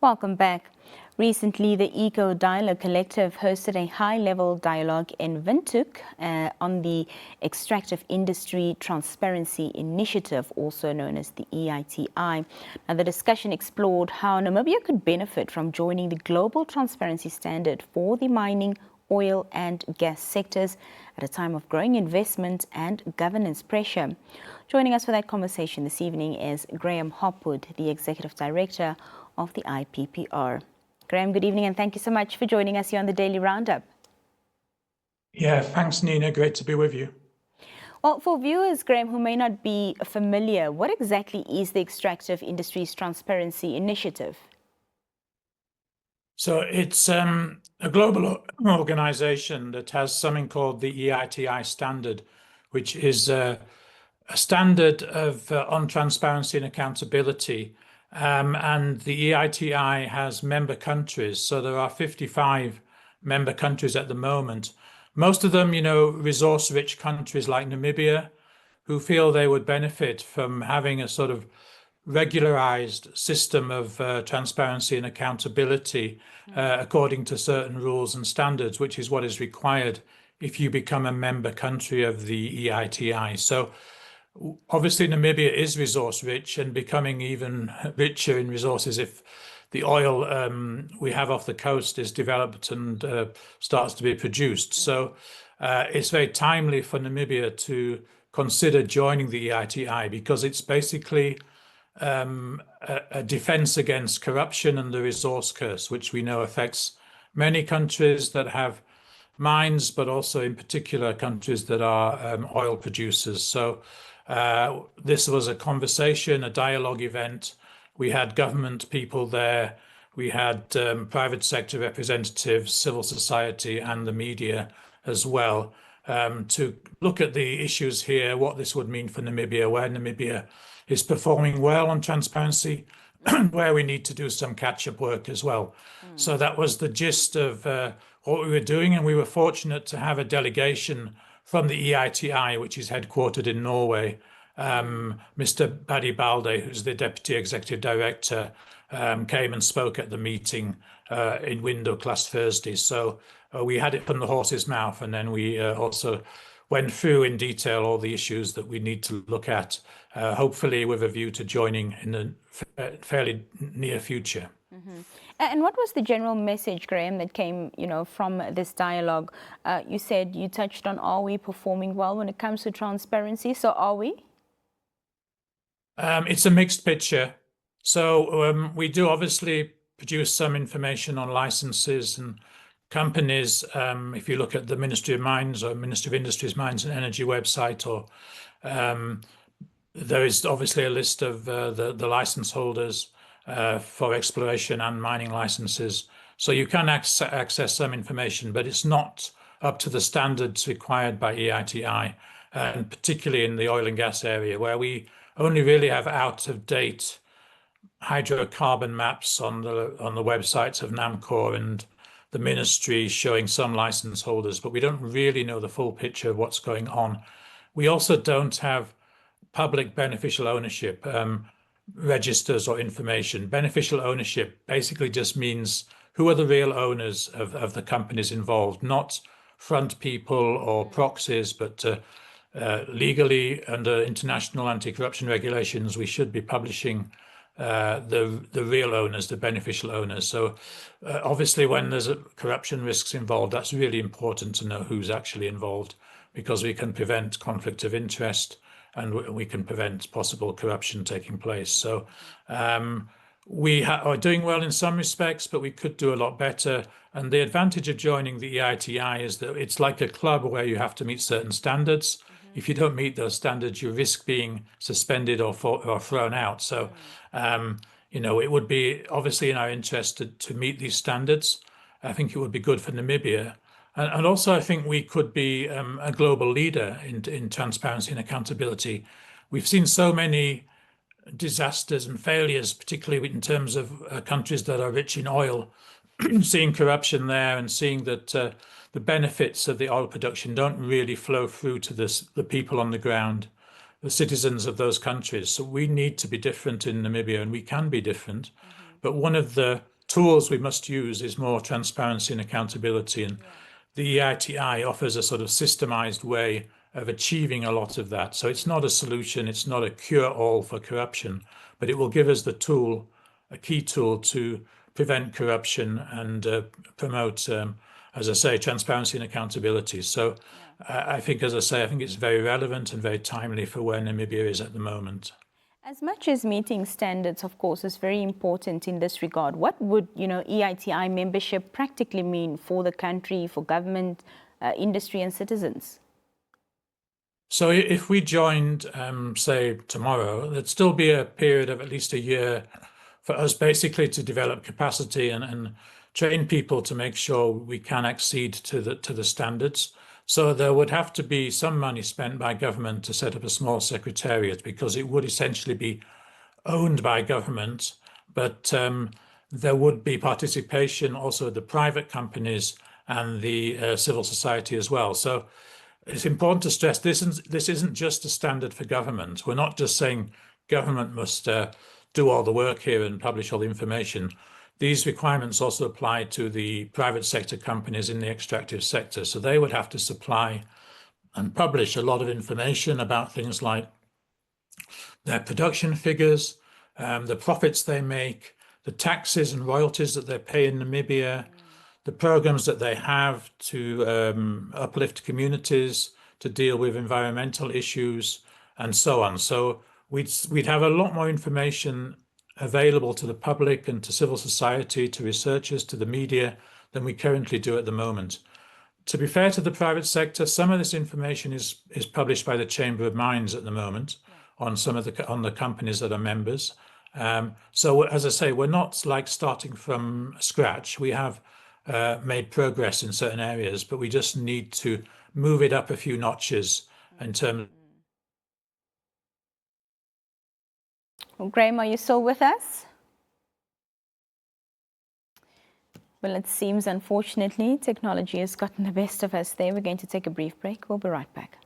Welcome back. Recently, the Eco Dialogue Collective hosted a high-level dialogue in Windhoek on the Extractive Industry Transparency Initiative, also known as the EITI. Now, the discussion explored how Namibia could benefit from joining the global transparency standard for the mining, oil and gas sectors at a time of growing investment and governance pressure. Joining us for that conversation this evening is Graham Hopwood, the Executive Director of the IPPR. Graham, good evening and thank you so much for joining us here on the Daily Roundup. Yeah, thanks Nina, great to be with you. Well, for viewers, Graham, who may not be familiar, what exactly is the Extractive Industries Transparency Initiative? So it's a global organization that has something called the EITI standard, which is a standard of on transparency and accountability. And the EITI has member countries. So there are 55 member countries at the moment. Most of them, resource-rich countries like Namibia, who feel they would benefit from having a sort of regularized system of transparency and accountability according to certain rules and standards, which is what is required if you become a member country of the EITI. So obviously Namibia is resource rich and becoming even richer in resources if the oil we have off the coast is developed and starts to be produced. So it's very timely for Namibia to consider joining the EITI because it's basically a defense against corruption and the resource curse, which we know affects many countries that have mines, but also in particular countries that are oil producers. So this was a conversation, a dialogue event. We had government people there. We had private sector representatives, civil society, and the media as well to look at the issues here, what this would mean for Namibia, where Namibia is performing well on transparency, where we need to do some catch-up work as well. So that was the gist of what we were doing, and we were fortunate to have a delegation from the EITI, which is headquartered in Norway. Mr. Paddy Balde, who's the Deputy Executive Director, came and spoke at the meeting in Windhoek last Thursday. So we had it from the horse's mouth, and then we also went through in detail all the issues that we need to look at, hopefully with a view to joining in the fairly near future. Mm-hmm. And what was the general message, Graham, that came, from this dialogue? You said you touched on, are we performing well when it comes to transparency? So are we? It's a mixed picture. So we do obviously produce some information on licenses and companies. If you look at the Ministry of Mines or Ministry of Industries, Mines and Energy website, or there is obviously a list of the license holders for exploration and mining licenses. So you can access some information, but it's not up to the standards required by EITI, and particularly in the oil and gas area, where we only really have out-of-date hydrocarbon maps on the websites of NAMCOR and the ministry showing some license holders, but we don't really know the full picture of what's going on. We also don't have public beneficial ownership registers or information. Beneficial ownership basically just means who are the real owners of the companies involved, not front people or proxies, but legally under international anti-corruption regulations, we should be publishing the real owners, the beneficial owners. So obviously when there's corruption risks involved, that's really important to know who's actually involved, because we can prevent conflict of interest and we can prevent possible corruption taking place. So we are doing well in some respects, but we could do a lot better. And the advantage of joining the EITI is that it's like a club where you have to meet certain standards. If you don't meet those standards, you risk being suspended or thrown out. So, it would be obviously in our interest to meet these standards. I think it would be good for Namibia. And also, I think we could be a global leader in transparency and accountability. We've seen so many disasters and failures, particularly in terms of countries that are rich in oil, seeing corruption there and seeing that the benefits of the oil production don't really flow through to the people on the ground, the citizens of those countries. So we need to be different in Namibia, and we can be different. But one of the tools we must use is more transparency and accountability. And the EITI offers a sort of systemized way of achieving a lot of that. So it's not a solution, it's not a cure-all for corruption, but it will give us the tool, a key tool to prevent corruption and promote, as I say, transparency and accountability. So I think, as I say, I think it's very relevant and very timely for where Namibia is at the moment. As much as meeting standards, of course, is very important in this regard, what would, EITI membership practically mean for the country, for government, industry and citizens? So if we joined, say, tomorrow, there'd still be a period of at least a year for us basically to develop capacity and train people to make sure we can accede to the standards. So there would have to be some money spent by government to set up a small secretariat, because it would essentially be owned by government, but there would be participation also of the private companies and the civil society as well. So it's important to stress this isn't just a standard for government. We're not just saying government must do all the work here and publish all the information. These requirements also apply to the private sector companies in the extractive sector. So they would have to supply and publish a lot of information about things like their production figures, the profits they make, the taxes and royalties that they pay in Namibia, the programs that they have to uplift communities, to deal with environmental issues, and so on. So we'd have a lot more information available to the public and to civil society, to researchers, to the media than we currently do at the moment. To be fair to the private sector, some of this information is published by the Chamber of Mines at the moment on some of the companies that are members. So as I say, we're not like starting from scratch. We have made progress in certain areas, but we just need to move it up a few notches in terms. Well, Graham, are you still with us? Well, it seems, unfortunately, technology has gotten the best of us there. We're going to take a brief break. We'll be right back.